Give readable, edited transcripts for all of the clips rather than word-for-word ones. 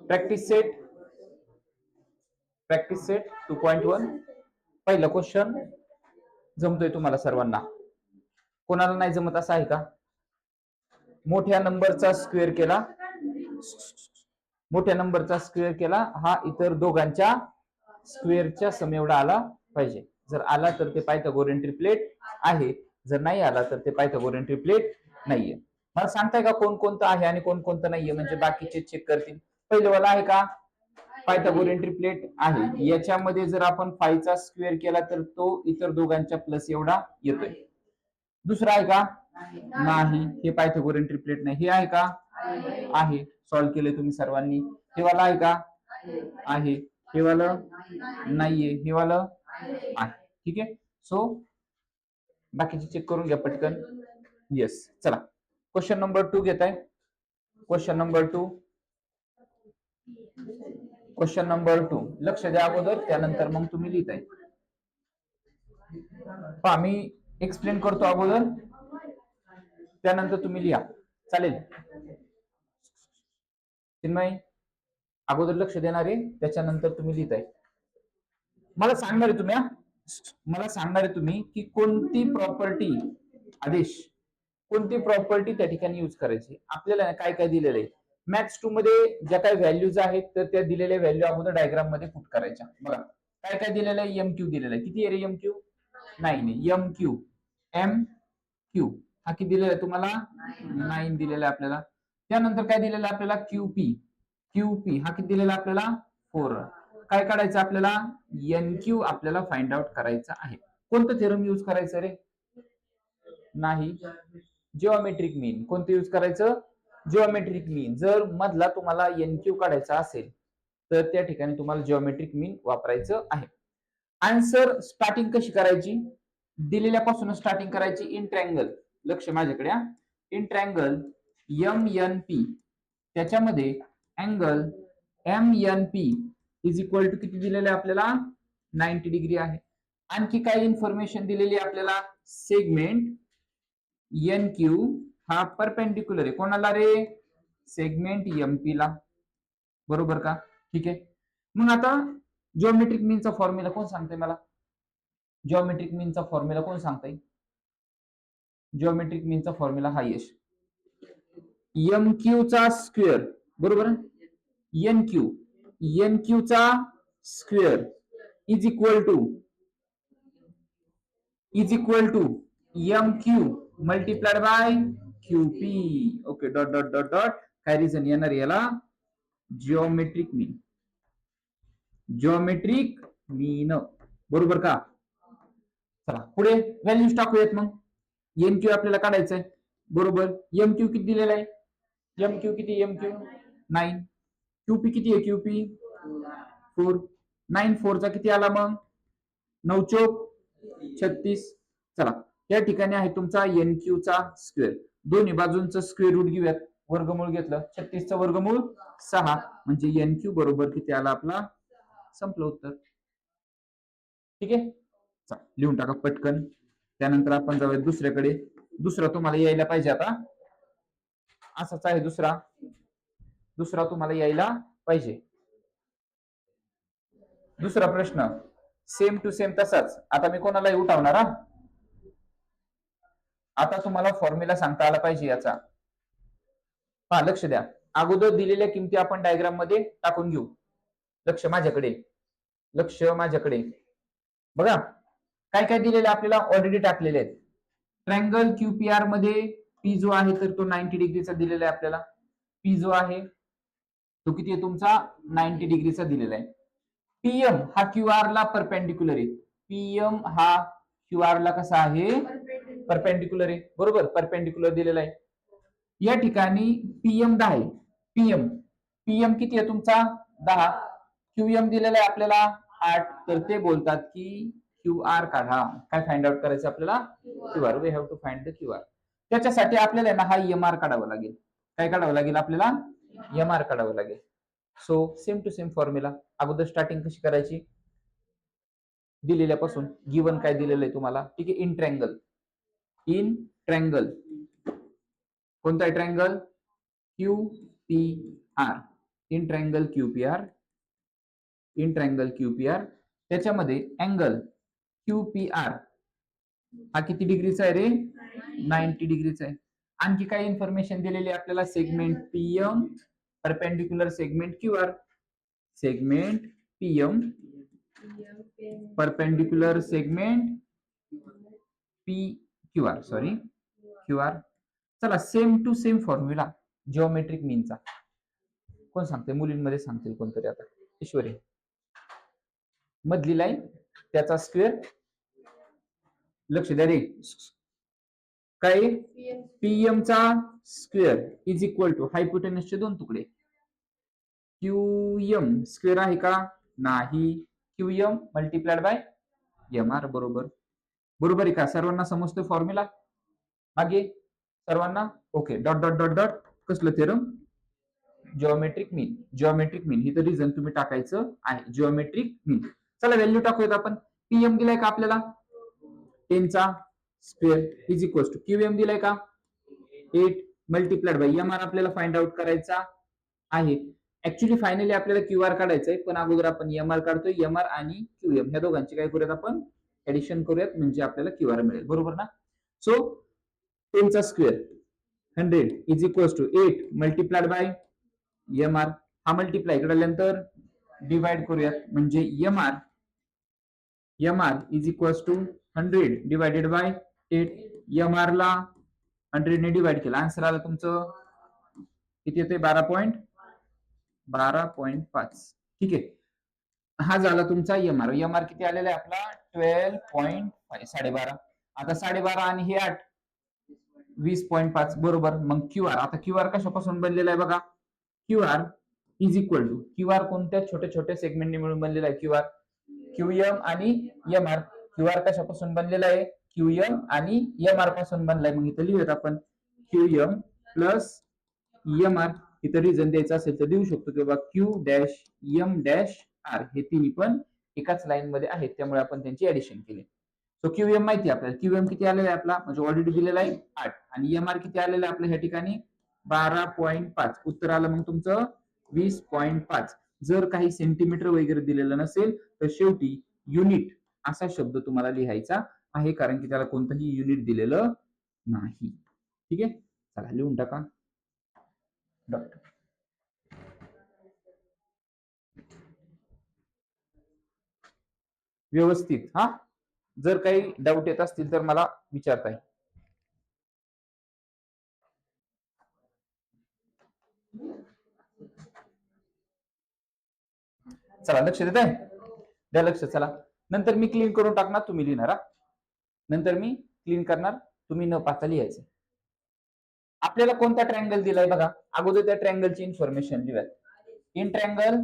Practice set 2.1 पहिला question जमतोय तुम्हाला सर्वांना? कोणाला नाही जमत असं आहे का? मोठ्या नंबरचा स्क्वेअर केला हा इतर दोघांच्या स्क्वेअरच्या सम एवढा आला पाहिजे. जर आला तर ते पायथागोरियन ट्रिपलेट आहे, जर नाही आला तर ते पायथागोरियन ट्रिपलेट नाहीये. मला सांगताय का कोण कोणतं आहे आणि कोण कोणतं नाहीये, म्हणजे बाकीचे चेक करतील. पहिलं वाला आहे का पायथागोरियन ट्रिपलेट आहे. याच्यामध्ये जर आपण 5 चा स्क्वेअर केला तर तो इतर दोघांच्या प्लस एवढा येतोय. दुसरा आहे का? नाही, हे पायथागोरियन ट्रिपलेट नाही. हे आहे का? आहे. सॉल्व्ह केले तुम्ही सर्वांनी. हे वाला आहे का? आहे. हे वाला नाहीये. हे वाला आहे. ठीक आहे. सो बाकीचे चेक करून घ्या पटकन. येस, चला क्वेश्चन नंबर 2 घेताय. क्वेश्चन नंबर 2 लक्ष द्या अगोदर, त्यानंतर मग तुम्ही लिहिताय. पहा मी एक्सप्लेन करतो अगोदर, त्यानंतर तुम्ही लिहा. चालेल? चिन्मय अगोदर लक्ष देणार आहे, त्याच्यानंतर तुम्ही लिहिताय. मला सांगणार आहे तुम्ही की कोणती प्रॉपर्टी आदेश, कोणती प्रॉपर्टी त्या ठिकाणी यूज करायची. आपल्याला काय काय दिलेलं आहे मॅथ्स 2 मध्ये, ज्या काही व्हॅल्यूज आहेत तर त्या दिलेल्या व्हॅल्यू अगोदर डायग्राम मध्ये पुट करायच्या. बघा काय काय दिलेलं आहे. एम क्यू दिलेलं आहे. किती आहे रे M Q? 9 M Q. M Q हा किती दिलेला आहे तुम्हाला? 9 दिलेला आहे आपल्याला. त्यानंतर काय दिलेलं आहे आपल्याला? क्यूपी हा किती दिलेला आपल्याला? 4. काय काढायचं आपल्याला? एन क्यू आपल्याला फाइंड आउट करायचं आहे. कोणतं थेरम यूज करायचं रे? नाही, जिओमेट्रिक मीन. कोणतं यूज करायचं? जिओमेट्रिक मीन. जर मधला तुम्हाला एन क्यू काढायचा असेल तर त्या ठिकाणी तुम्हाला जिओमेट्रिक मीन वापरायचं आहे. आन्सर स्टार्टिंग कशी करायची? दिलेल्यापासून स्टार्टिंग करायची. इन ट्रायंगल, लक्ष माझ्याकडे, in triangle M N P, त्याच्यामध्ये angle M N P is equal to किती दिलेलं आहे आपल्याला? 90 डिग्री आहे. आणखी काय इन्फॉर्मेशन दिलेली आहे आपल्याला? सेगमेंट एन क्यू हा परपेंडिक्युलर आहे. कोणाला रे? सेगमेंट एमपी ला. बरोबर का? ठीक आहे. मग आता जिओमेट्रिक मीनचा फॉर्म्युला कोण सांगतंय मला? जिओमेट्रिक मीनचा फॉर्म्युला कोण सांगताय? जिओमेट्रिक मीनचा फॉर्म्युला हा यश एम क्यू चा स्क्वेअर, बरोबर? एन क्यू चा square is equal to M Q multiplied by QP. Okay, dot dot dot dot. काय रिझन येणार याला? Geometric mean. बरोबर का? चला पुढे व्हॅल्यूज टाकूयात. मग एम क्यू आपल्याला काढायचंय. बरोबर. एम क्यू किती दिलेला आहे? एम क्यू किती? M Q 9. क्यूपी किती आहे? क्यूपी 4. 9 4 चा किती आला मग? 9 चौक 36. चला या ठिकाणी आहे तुमचा एन क्यू चा स्क्वेअर. दोन्ही बाजूंचं स्क्वेअर रूट घेऊयात. वर्गमूळ घेतलं. 36 चं वर्गमूळ 6 म्हणजे एन क्यू बरोबर किती आला आपला? संपलं उत्तर. ठीक आहे. चला लिहून टाका पटकन. त्यानंतर आपण जाऊया दुसऱ्याकडे. दुसरा तुम्हाला यायला पाहिजे आता. असाच आहे दुसरा तुम्हाला यायला पाहिजे. दुसरा प्रश्न सेम टू सेम तसाच. आता मी कोणालाही उठावणार. आता तुम्हाला फॉर्म्युला सांगता आला पाहिजे याचा. पहा लक्ष द्या. अगोदर दिलेल्या किमती आपण डायग्राम मध्ये टाकून घेऊ. लक्ष माझ्याकडे बघा काय काय दिलेलं आपल्याला ऑलरेडी टाकलेले आहेत. ट्रायंगल क्यूपीआर मध्ये पी जो आहे तर तो 90 डिग्रीचा दिलेला आहे आपल्याला. पी जो आहे तो किती आहे तुमचा? 90 डिग्रीचा दिलेला आहे. पीएम हा क्यूआर ला परपेंडिक्युलर आहे. पीएम हा क्यूआर ला कसा आहे? परपेंडिक्युलर आहे. बरोबर, परपेंडिक्युलर दिलेला आहे. या ठिकाणी पीएम 10 आहे. पीएम किती आहे तुमचा? 10. क्यूएम दिलेला आहे आपल्याला 8. तर ते बोलतात की क्यूआर काढा. काय फाइंड आउट करायचं आपल्याला? QR. We have to find the QR. त्याच्यासाठी आपल्याला ना हा एमआर काढावा लागेल. काय काढावं लागेल आपल्याला? एमआर काढावं लागेल. So same to same formula. अगोदर स्टार्टिंग कशी करायची? दिलेल्यापासून. गिवन काय दिलेलं आहे तुम्हाला? ठीक आहे. इन ट्रायंगल कोणता triangle? Q P R. In triangle QPR, in triangle QPR त्याच्यामध्ये अँगल क्यूपीआर हा किती डिग्रीचा आहे रे? 90 डिग्रीचा आहे. आणखी काय इन्फॉर्मेशन दिलेली आपल्याला? Segment PM perpendicular segment QR, segment PM perpendicular segment P QR, sorry QR. चला same to same formula geometric मीनचा कोण सांगते? मुलींमध्ये सांगतील कोणतरी आता. ईश्वरी. मधली लाईन त्याचा स्क्वेअर, लक्ष द्या रे. काय? पीएम चा स्क्वेअर इज इक्वल टू हायपोटेनसचे दोन तुकडे. क्यूएम स्क्वेअर आहे का? नाही. QM multiplied by M R. बरोबर. बरोबर आहे का? सर्वांना समजतो फॉर्म्युला? मागे सर्वांना okay. Dot dot dot dot. कसलं theorem? Geometric mean. Geometric mean ही तर रिझन तुम्ही टाकायचं आहे. Geometric mean. चला व्हॅल्यू टाकूयात आपण. पीएम दिलाय का आपल्याला? 10 चा square is equal to QM दिलाय का? 8 मल्टिप्लाइड बाय एम आर आपल्याला फाइंड आउट करायचा आहे. ऍक्च्युली फायनली आपल्याला क्यूआर काढायचंय, पण अगोदर आपण एम आर काढतोय. एम आर आणि क्यूएम ह्या दोघांची काय करूयात आपण? ऍडिशन करूयात, म्हणजे आपल्याला क्यूआर मिळेल. बरोबर ना? सो 10 चा square 100 is equal to 8 multiplied by M R. हा मल्टिप्लाय इकडे आल्यानंतर डिवाइड करूयात, म्हणजे M R is equal to 100 divided by 8. M R ला 100 ने डिवाइड केला, आन्सर आला तुमचं किती येते? 12.5. ठीक आहे. हा झाला तुमचा एम आर. एम आर किती आलेला आहे आपला? 12.5, 12.5. आता 12.5 आणि हे 8, 20.5. बरोबर. मग क्यूआर, आता क्यूआर कशापासून बनलेला आहे बघा? QR is equal to, QR कोणत्या छोट्या छोट्या सेगमेंटने मिळून बनलेला आहे? क्यूआर क्यूएम आणि एम आर. क्यूआर कशापासून बनलेला आहे? क्यूएम आणि एम आर पासून बनलाय. मग इथं लिहूयात आपण क्यूएम प्लस एम आर. इथं रिझन द्यायचं असेल तर देऊ शकतो, किंवा Q dash M dash R हे तिन्ही पण एकाच लाईन मध्ये आहेत, त्यामुळे आपण त्यांची ऍडिशन केली. सो क्यूएम माहिती आपल्याला. क्यूएम किती आलेला आहे आपला? म्हणजे ऑलरेडी दिलेला आहे 8. आणि एम आर किती आलेला आहे आपल्या ह्या ठिकाणी? 12.5. उत्तर आलं मग तुमचं 20.5. जर काही सेंटीमीटर वगैरे दिलेलं नसेल तर शेवटी युनिट असा शब्द तुम्हाला लिहायचा आहे, कारण की त्याला कोणतंही युनिट दिलेलं नाही. ठीक आहे. चला लिहून टाका. डॉक्टर व्यवस्थित. हा, जर काही डाऊट येत असतील तर मला विचारता येईल. चला लक्ष देत आहे? द्या लक्ष. चला नंतर मी क्लीन करून टाकणार, तुम्ही लिहिणार. नंतर मी क्लीन करणार, तुम्ही न पाहता लिहायचं. आपल्याला कोणता ट्रायंगल दिलाय बघा. अगोदर त्या ट्रायंगलची इन्फॉर्मेशन लिहा. In triangle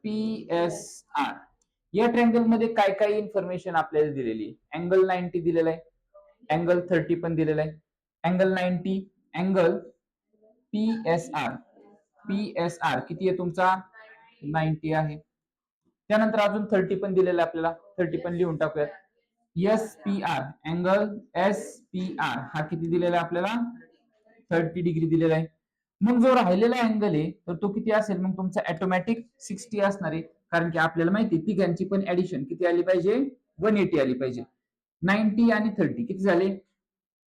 PSR. या ट्रायंगल मध्ये काय काय इन्फॉर्मेशन आपल्याला दिलेली आहे? अँगल 90 दिलेला आहे, अँगल 30 पण दिलेला आहे. अँगल 90, अँगल PSR किती आहे तुमचा? 90 आहे. त्यानंतर अजून 30 पण दिलेला आहे आपल्याला, 30 पण लिहून टाकूयात. SPR, अँगल SPR हा किती दिलेला आहे आपल्याला? 30 डिग्री दिलेला आहे. मग जो राहिलेला अँगल आहे तर तो किती असेल? मग तुमचा ऑटोमॅटिक 60 असणार आहे, कारण की आपल्याला माहिती आहे तिघांची पण ऍडिशन किती आली पाहिजे? 180 आली पाहिजे. 90 आणि 30 किती झाले?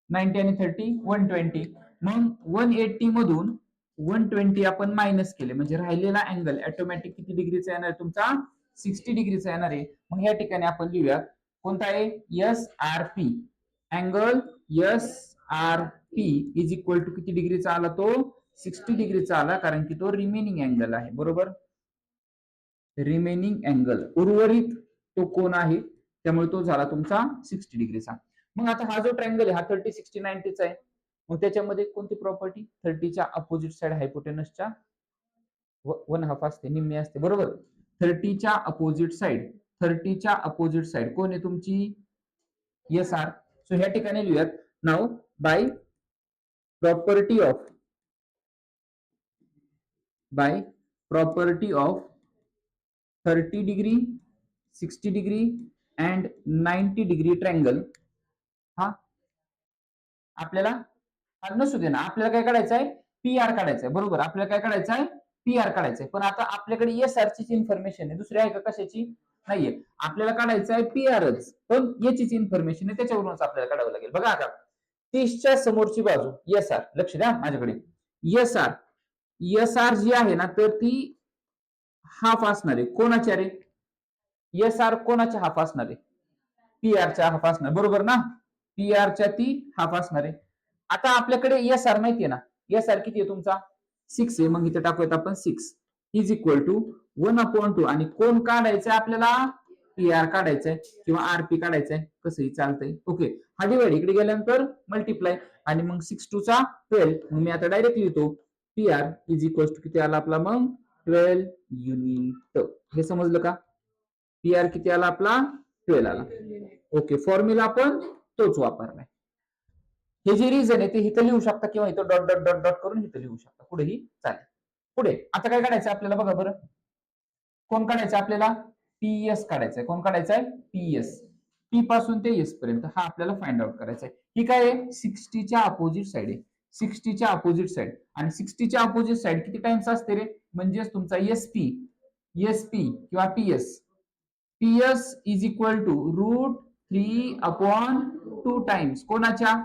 90 आणि 30 120. मग 180 मधून 120 आपण मायनस केले, म्हणजे राहिलेला अँगल ऑटोमॅटिक किती डिग्रीचा येणार आहे तुमचा? 60 डिग्रीचा येणार आहे. मग या ठिकाणी आपण लिहूया कोणता आहे? SRP. Angle SRP is equal to किती डिग्रीचा आला तो? 60 डिग्रीचा आला, कारण की तो रिमेनिंग अँगल आहे. बरोबर. रिमेनिंग अँगल, उर्वरित तो कोण आहे, त्यामुळे तो झाला तुमचा 60 डिग्रीचा. मग आता हा जो ट्रायंगल आहे हा 30 60 90 चा आहे. मग त्याच्यामध्ये कोणती प्रॉपर्टी? 30च्या अपोजिट साइड हायपोटेनसच्या 1/2 असते, निम्मी असते. बरोबर. 30च्या अपोजिट साइड, 30च्या अपोजिट साइड कोण आहे तुमची? SR. सो ह्या ठिकाणी लिहूयात. नाव by property of 30 degree 60 degree and 90 degree triangle. हा आपल्याला नसू दे ना, आपल्याला काय काढायचं आहे? पी आर काढायचंय, बरोबर. आपल्याला काय काढायचंय? पी आर काढायचंय. पण आता आपल्याकडे एस आर चीच इन्फॉर्मेशन आहे, दुसरी आहे का कशाची? नाहीये. आपल्याला काढायचं आहे पी आरच, पण याचीच इन्फॉर्मेशन आहे, त्याच्यावरूनच आपल्याला काढावं लागेल. बघा आता 30च्या समोरची बाजू एस आर, लक्ष द्या माझ्याकडे. एस आर, एस आर जी आहे ना, तर ती हाफ असणार आहे. कोणाच्या रे? एस आर कोणाच्या हाफ असणार आहे? पी आरच्या हाफ असणार, बरोबर ना. पी आरच्या ती हाफ असणार आहे. आता आपल्याकडे एस आर माहितीये ना, एस आर किती आहे तुमचा? 6 आहे. मग इथे टाकूयात आपण 6 इज इक्वल टू 1/2. आणि कोण काढायचंय आपल्याला? पी आर काढायचंय किंवा आरपी काढायचंय, कसंही चालतंय. ओके, हा डिवाइड इकडे गेल्यानंतर मल्टिप्लाय, आणि मग 6 2 चा 12. मग मी आता डायरेक्ट लिहितो P R is equal to किती आला आपला? मग 12 युनिट. हे समजलं का? पी आर किती आला आपला? 12 आला. ओके, फॉर्म्युला आपण तोच वापरलाय. हे जे रिझन आहे ते इथं लिहू शकता किंवा इथं डॉट डॉट डॉट डॉट करून इथं लिहू शकता, पुढेही चालेल. पुढे आता काय काढायचं आपल्याला? बघा बरं, कोण काढायचं आपल्याला? पीएस काढायचंय. कोण काढायचंय? पीएस. पी पासून ते एस पर्यंत हा आपल्याला फाइंड आउट करायचा आहे. ही काय आहे? 60च्या अपोजिट साइड आहे. 60च्या अपोजिट साइड, आणि 60च्या अपोजिट साइड किती टाइम्स असते रे? म्हणजेच तुमचा एसपी, एसपी किंवा PS. PS is equal to √3/2 times कोणाच्या?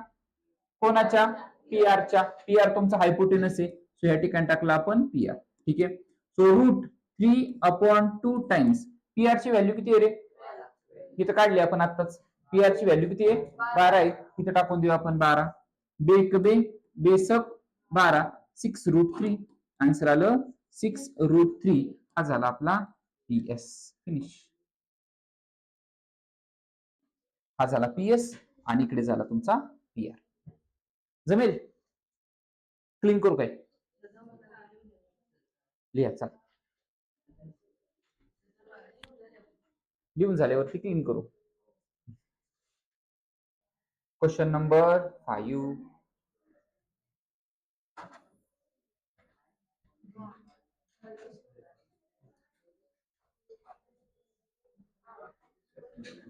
कोणाच्या? पी आरच्या. पी आर तुमचा हायपोटेनस आहे, सो या ठिकाणी टाकला आपण पी आर. ठीक आहे, सो √3/2 टाइम्स. पी आर ची व्हॅल्यू किती आहे रे? इथं काढली आपण आताच. पी आर ची व्हॅल्यू किती आहे? 12 आहे. इथं टाकून देऊ आपण 12. बेक बे बेसक 12, 6√3. आन्सर आलं 6√3. हा झाला आपला पीएस. फिनिश. हा झाला पीएस आणि इकडे झाला तुमचा पीआर. जमेल? क्लीन करू काय? लिहा, चाल. लिहून झाल्यावरती क्लीन करू. Question number 5.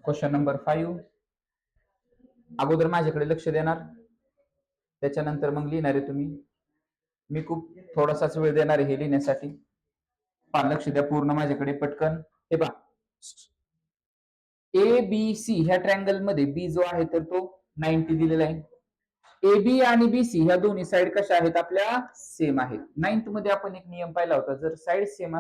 Question number 5. अगोदर माझ्याकडे लक्ष देणार, त्याच्यानंतर मग लिहिणार आहे तुम्ही. मी खूप थोडासाच वेळ देणार आहे हे लिहिण्यासाठी. लक्ष द्या पूर्ण माझ्याकडे पटकन. हे पहा, ए बी सी ह्या ट्रँगल मध्ये बी जो आहे तर तो 90 दिलेला आहे. ए बी आणि बी सी ह्या दोन्ही साइड कशा आहेत? आपल्या सेम आहेत. 9th मध्ये आपण एक नियम पाहिला होता, जर साइड सेम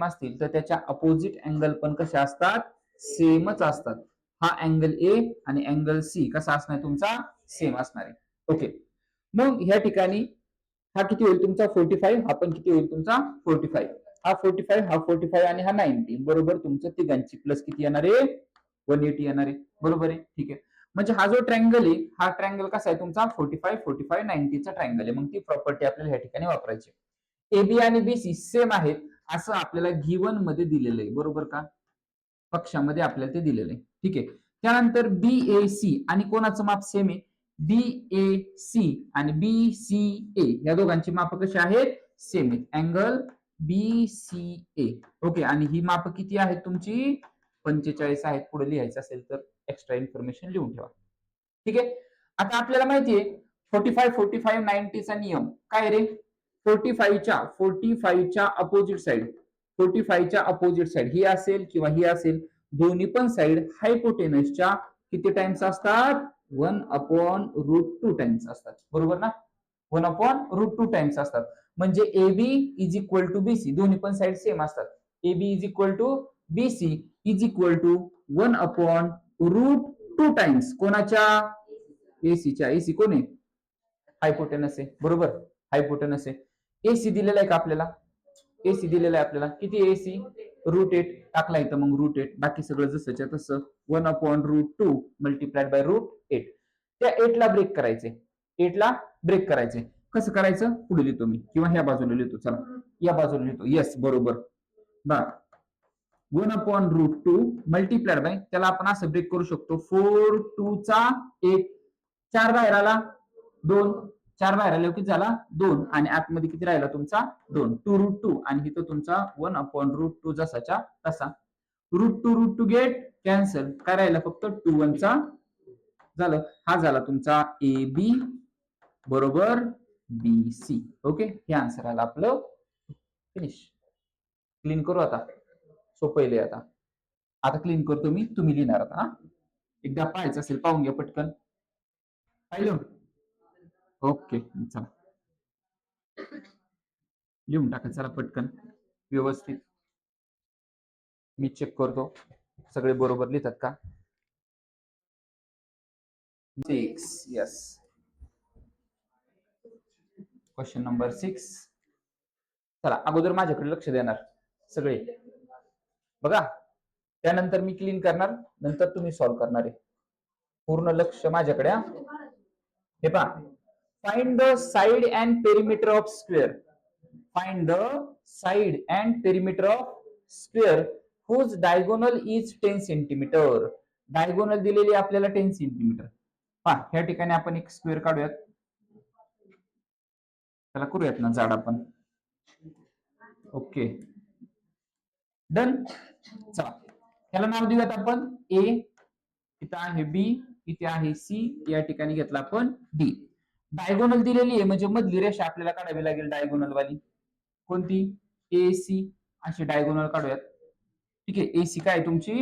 असतील तर त्याच्या अपोजिट अँगल पण कशा असतात? सेमच असतात. हा अँगल ए आणि अँगल सी कसा असणार तुमचा? सेम असणार आहे. ओके, मग ह्या ठिकाणी हा किती होईल तुमचा? 45. हा पण किती होईल तुमचा? 45. हा 45, हा 45 आणि हा 90. बरोबर, तुमचं तिघांची प्लस किती येणार आहे? 180 येणार आहे. बरोबर आहे, ठीक आहे. म्हणजे हा जो ट्रँगल आहे, हा ट्रँगल कसा आहे तुमचा? 45, 45, 90 चा ट्रँगल आहे. मग ती प्रॉपर्टी आपल्याला ह्या ठिकाणी वापरायची. एबी आणि बीसी सेम आहेत असं आपल्याला गिवन मध्ये दिलेलं आहे, बरोबर का? कक्षामध्ये आपल्याला ते दिलेलं आहे. ठीक आहे, त्यानंतर बीएसी आणि कोणाचं माप सेम आहे? बीएसी आणि बीसीए या दोघांची माप कशी आहेत? सेम आहेत. Angle BCA. ओके, आणि ही माप किती आहेत तुमची? 45 आहेत. पुढे लिहायचं असेल तर एक्स्ट्रा इन्फॉर्मेशन लिहून ठेवा. ठीक आहे, आता आपल्याला माहितीये 45, 45, 90 चा नियम काय रे? 45च्या अपोजिट साइड, 45च्या अपोजिट साइड ही असेल किंवा ही असेल, दोन्ही पण साइड हायपोटेनसच्या किती टाइम्स असतात? 1/√2 टाइम्स असतात. बरोबर ना? 1/√2 टाइम्स असतात. म्हणजे AB is equal to BC, दोन्ही पण साइड सेम असतात. AB is equal to BC is equal to 1/√2 times कोणाच्या? एसीच्या. एसी कोण आहे? हायपोटेनस आहे. बरोबर, हायपोटेनस आहे. एसी दिलेला आहे का आपल्याला? एसी दिलेला आहे आपल्याला. किती एसी? √8 टाकला इथं, मग √8. बाकी सगळं जसंच्या तसं 1/√2 मल्टिप्लाइड बाय √8. त्या 8 ला ब्रेक करायचे. 8 ला ब्रेक करायचे. कसं करायचं? पुढे लिहितो मी, किंवा ह्या बाजूला लिहितो. चला, या बाजूला लिहितो. येस, बरोबर. 1/√2 मल्टिप्लाइड बाय, त्याला आपण असं ब्रेक करू शकतो. 4 2 चा 8, 4 बाहेर आला 2, 4 बाहेर आले किती झाला? 2, आणि आतमध्ये किती राहिला तुमचा? 2. 2√2 आणि इथं तुमचा 1/√2 जसाच्या तसा. √2 गेट कॅन्सल. काय राहिला? फक्त 2 1 चा झालं. हा झाला तुमचा ए बी बरोबर बी सी. ओके, हे आन्सर आलं आपलं. फिनिश. क्लीन करू आता. सोपं आहे आता. आता क्लीन करतो मी, तुम्ही लिहिणार आता. हा, एकदा पाहायचं असेल पाहून घ्या पटकन. पाहिलं? ओके, चला लिहून टाका चला पटकन व्यवस्थित. मी चेक करतो सगळे बरोबर लिहितात का. 6. यस. Question number 6. चला अगोदर माझ्याकडे लक्ष देणार सगळे बघा, त्यानंतर मी क्लीन करणार, नंतर तुम्ही सॉल्व्ह करणार आहे. पूर्ण लक्ष माझ्याकडे. हे पहा, find the side and perimeter of square. Find the side and perimeter of square whose diagonal is 10 centimetre. Diagonal दिलेली आपल्याला 10 सेंटीमीटर. पहा, ह्या ठिकाणी आपण एक स्क्वेअर काढूयात. त्याला करूयात ना जाड आपण. Okay, done. चला ह्याला नाव देऊयात आपण ए. इथं आहे बी, इथे आहे सी, या ठिकाणी घेतला आपण डी. डायगोनल दिलेली आहे म्हणजे मधली रेषा आपल्याला काढावी लागेल डायगोनल वाली. कोणती? ए सी. अशी डायगोनल काढूयात. ठीक आहे, ए सी काय तुमची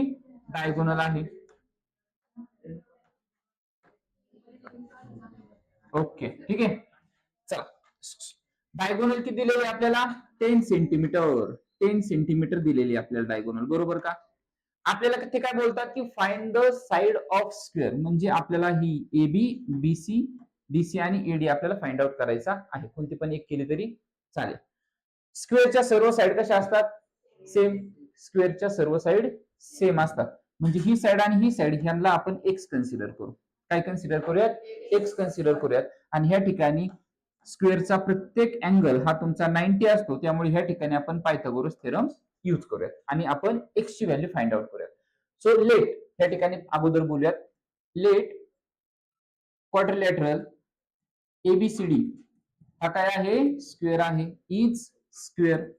डायगोनल आहे. ओके, ठीक आहे. चला, डायगोनल किती दिलेली आपल्याला? 10 सेंटीमीटर. 10 सेंटीमीटर दिलेली आपल्याला डायगोनल, बरोबर का. आपल्याला ते काय बोलतात की find the side of square, म्हणजे आपल्याला ही A B, B C, D C आणि एडी आपल्याला फाइंड आउट करायचा आहे. कोणती पण एक केली तरी चालेल. स्क्वेअरच्या सर्व साइड कशा असतात? सेम. स्क्वेअरच्या सर्व साइड सेम असतात, म्हणजे ही साइड आणि ही साइड ह्यांना आपण एक्स कन्सिडर करू. काय कन्सिडर करूयात? एक्स कन्सिडर करूयात. आणि ह्या ठिकाणी स्क्वेअरचा प्रत्येक अँगल हा तुमचा 90 असतो, त्यामुळे ह्या ठिकाणी आपण पायथागोरस थेरम यूज करूयात आणि आपण एक्स ची व्हॅल्यू फाइंड आउट करूयात. सो लेट, या ठिकाणी अगोदर बोलूयात. लेट क्वाड्रिलॅटरल एबीसीडी हा काय आहे? स्क्वेअर आहे. इज स्क्वेअर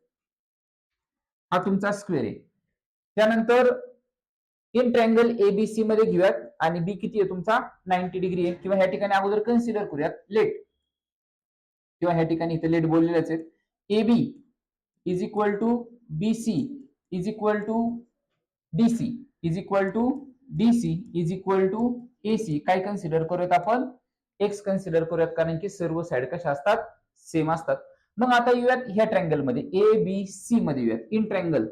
हा तुमचा स्क्वेअर आहे. त्यानंतर इन ट्रँगल एबीसी मध्ये घेऊयात आणि बी किती आहे तुमचा? 90 डिग्री आहे. किंवा ह्या ठिकाणी अगोदर कन्सिडर करूयात लेट, किंवा ह्या ठिकाणी इथे लेट बोललेलेच आहेत. A B is equal to B C is equal to D C is equal to D C is equal to A C. काय कन्सिडर करूयात आपण? एक्स कन्सिडर करूयात, कारण की सर्व साइड कशा असतात? सेम असतात. मग आता येऊयात ह्या ट्रँगल मध्ये, ए बी सी मध्ये येऊयात. इन ट्रँगल,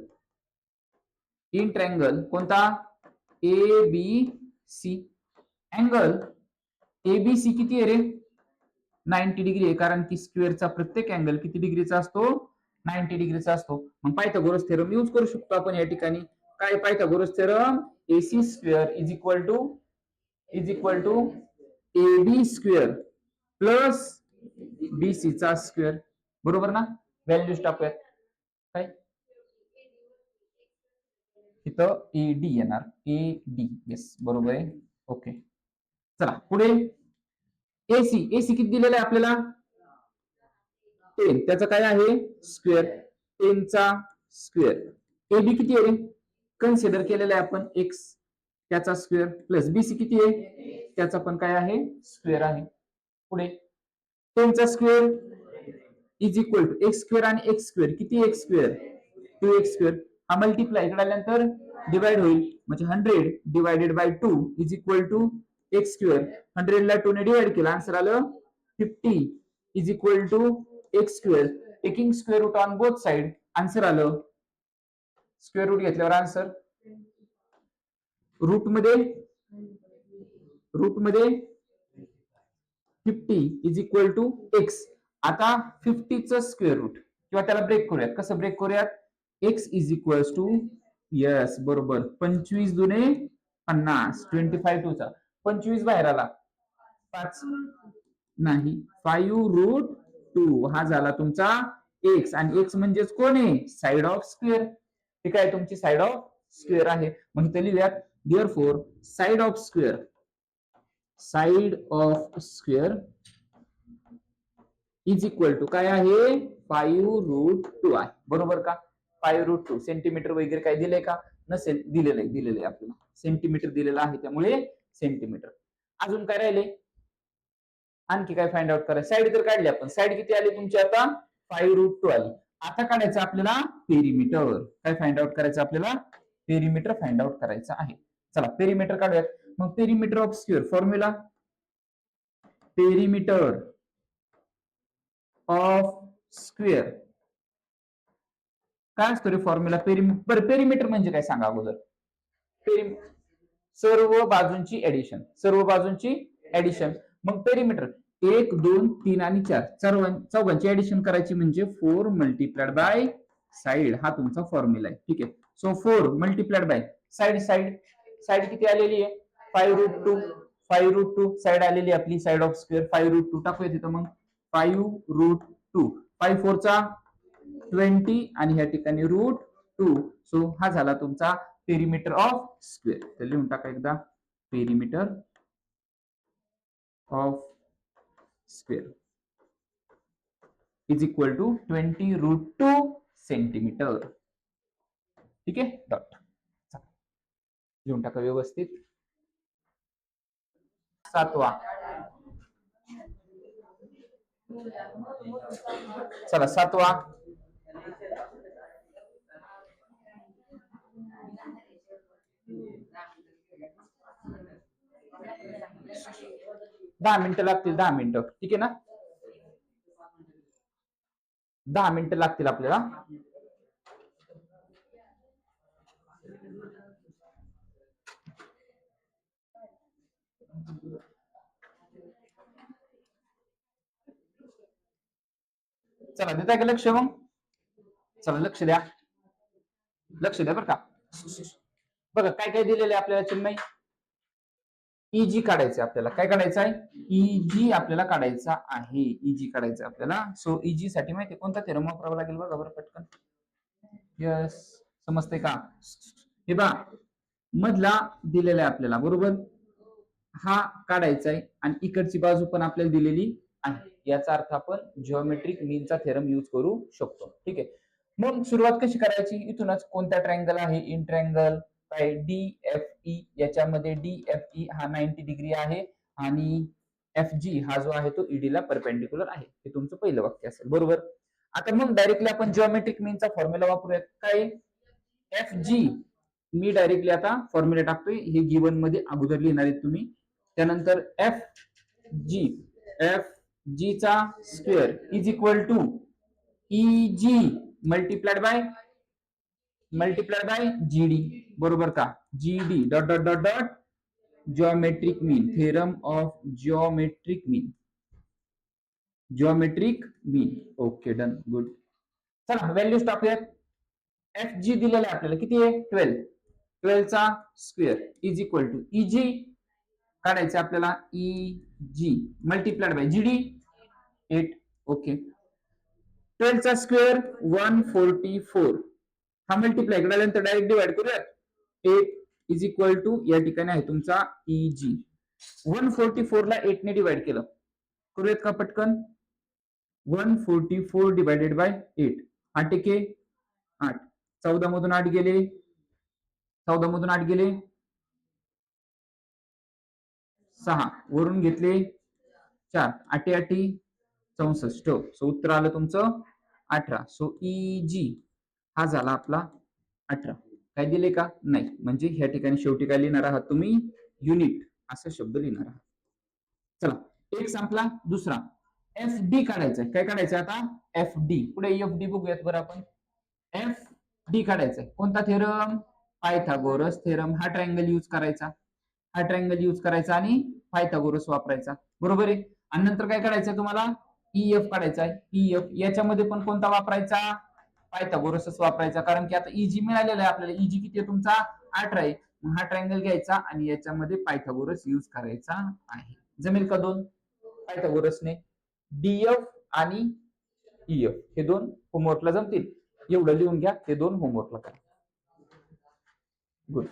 इन ट्रँगल कोणता? A B C. Angle ABC किती आहे रे? 90 डिग्री आहे, कारण की स्क्वेअरचा प्रत्येक अँगल किती डिग्रीचा असतो? 90 डिग्रीचा असतो. मग पायथागोरस थेरम यूज करू शकतो आपण या ठिकाणी. काय Pythagoras theorem? AC square is equal to A B square plus BC चा स्क्वेअर, बरोबर ना. व्हॅल्यूज टाकूयात. काय इथं ए डी येणार, ए डी. येस, बरोबर आहे. ओके, चला पुढे. एसी, एसी किती दिलेलं आहे आपल्याला? 10. त्याचं काय आहे? स्क्वेअर. 10 चा स्क्वेअर. एबी किती आहे? कन्सिडर केलेला आहे आपण एक्स, त्याचा स्क्वेअर प्लस बीसी किती आहे? त्याचा पण काय आहे? स्क्वेअर आहे. पुढे 10 चा square is equal to X square आणि एक्स स्क्वेअर किती? X square 2x square. हा मल्टिप्लाय इकडे आल्यानंतर डिवाइड होईल, म्हणजे 100 divided by 2 is equal to X square. 100 ला 2 ने डिवाइड केला, आन्सर आलं 50 is equal to X square. Taking square root on both side, answer आलं. स्क्वेअर रूट घेतल्यावर आन्सर रूट मध्ये 50 इज इक्वल टू एक्स. आता 50 च स्क्वेअर रूट, किंवा त्याला ब्रेक करूयात. कसं ब्रेक करूयात? X is equal to, yes बरोबर, 25 दुने 50, 25 टू चा 25 बाहेर आला 5 नाही, 5 रूट 2 हा झाला तुमचा एक्स. आणि एक्स म्हणजेच कोण आहे? Side of square. ठीक आहे, तुमची साइड ऑफ स्क्वेअर आहे. मग इथे लिहूयात therefore side of square, side of square is equal to काय आहे? 5 रूट 2 आहे, बरोबर का. 5 रूट 2. सेंटीमीटर वगैरे काय दिलंय का? नसेल, दिलेलं आहे आपल्याला. सेंटीमीटर दिलेलं आहे, त्यामुळे सेंटीमीटर. अजून काय राहिले? आणखी काय फाइंड आउट करायचं, साईड तर काढली आपण, साईड किती आली तुमची आता 5√2 आली. आता काढायचं आपल्याला पेरिमीटर. काय फाइंड आउट करायचं आपल्याला, पेरिमीटर फाइंड आउट करायचं आहे. चला पेरिमीटर काढूयात. मग perimeter of square formula, perimeter of square काय असतो रे फॉर्म्युला, पेरिमीटर म्हणजे काय सांगा अगोदर. सर्व बाजूंची ऍडिशन, सर्व बाजूंची ऍडिशन. मग पेरिमीटर 1 2 3 आणि 4 चौघांची ऍडिशन करायची म्हणजे 4 मल्टिप्लाइड बाय साइड, हा तुमचा फॉर्म्युला आहे. ठीक आहे. So 4 multiplied by side, side किती आलेली आहे 5√2, 5√2 साइड आलेली आपली, साइड ऑफ स्क्वेअर 5√2 टाकूया तिथं. मग 5√2, 5 4 चा 20 आणि ह्या ठिकाणी √2. सो हा झाला तुमचा पेरिमीटर ऑफ स्क्वेअर. तर लिहून टाका एकदा, perimeter of square is equal to 20√2 centimetre. ठीक आहे. डॉट लिहून टाका व्यवस्थित. सातवा, चला सातवा, दहा मिनिटं लागतील, 10 मिनिटं. ठीक आहे ना, 10 मिनिटं लागतील आपल्याला. चला देता का लक्ष मग, चला लक्ष द्या, लक्ष द्या बरं का. बघा काय काय दिलेलं आहे आपल्याला चिन्ह. इजी काढायचं आपल्याला, काय काढायचं आहे, इजी आपल्याला काढायचा आहे, इजी काढायचं आपल्याला. सो इजी साठी माहिती कोणता थेरम वापरावा लागेल बघा बरं पटकन. यस, समजते का. हे बा मधला दिलेला आहे आपल्याला, बरोबर, हा काढायचा आहे आणि इकडची बाजू पण आपल्याला दिलेली आहे. याचा अर्थ आपण जिओमेट्रिक मीनचा थेरम यूज करू शकतो. ठीक आहे. मग सुरुवात कशी करायची, इथूनच कोणता ट्रायंगल आहे, इन ट्रायंगल काय DFE, याच्यामध्ये DFE हा 90 डिग्री आहे आणि FG हा जो आहे तो ED ला परपेंडिक्युलर आहे. हे तुमचं पहिलं वाक्य असेल, बरोबर. आता मग डायरेक्टली आपण जिओमेट्रिक मीनचा फॉर्म्युला वापरूयात. काय FG, मी डायरेक्टली आता फॉर्म्युला टाकतोय, हे गिवन मध्ये अगोदर लिहिणार आहे तुम्ही. त्यानंतर FG चा square is equal to EG multiplied by GD, बरोबर का, GD dot dot dot dot geometric mean, theorem of geometric mean, geometric mean. Okay done, good. चला व्हॅल्यूज टाकूयात. FG दिलेला आहे आपल्याला, किती आहे 12, 12 चा square is equal to EG काढायचं आपल्याला, EG multiplied by GD 8. Okay. 12 चा स्क्वेअर 144, हा मल्टिप्लाय केल्यानंतर डायरेक्ट डिवाइड करूयात. 8 इज इक्वल टू या ठिकाणी आहे तुमचा EG. 144 ला 8 ने डिवाइड केलं, करूयात का पटकन. 144 डिवाइडेड बाय 8, 8 एके 8, 14 मधून 8 गेले, 14 मधून 8 गेले 6, वरून घेतले 4, 8 8 64. सो उत्तर आलं तुमचं 18. सो EG हा झाला आपला 18. काय दिले का नाही, म्हणजे ह्या ठिकाणी शेवटी काय लिहिणार आहात तुम्ही, युनिट असा शब्द लिहिणार आहात. चला एक संपला. दुसरा FD काढायचा. काय काढायचं आता, FD. पुढे FD बघूयात बरं आपण. FD काढायचंय, कोणता थेरम, पायथागोरस थेरम. हा ट्रायंगल यूज करायचा, हा ट्रायंगल यूज करायचा आणि पायथागोरस वापरायचा, बरोबर आहे. आणि नंतर काय करायचं तुम्हाला, EF काढायचा आहे. EF याच्यामध्ये पण कोणता वापरायचा, पायथागोरसच वापरायचा, कारण की आता EG मिळालेला आहे आपल्याला. EG किती आहे तुमचा 18 आहे. मग हा ट्रायंगल घ्यायचा आणि याच्यामध्ये पायथागोरस यूज करायचा आहे. जमेल का दोन पायथागोरसने. DF आणि EF हे दोन होमवर्कला जमतील. एवढं लिहून घ्या, ते दोन होमवर्कला करा. गुड.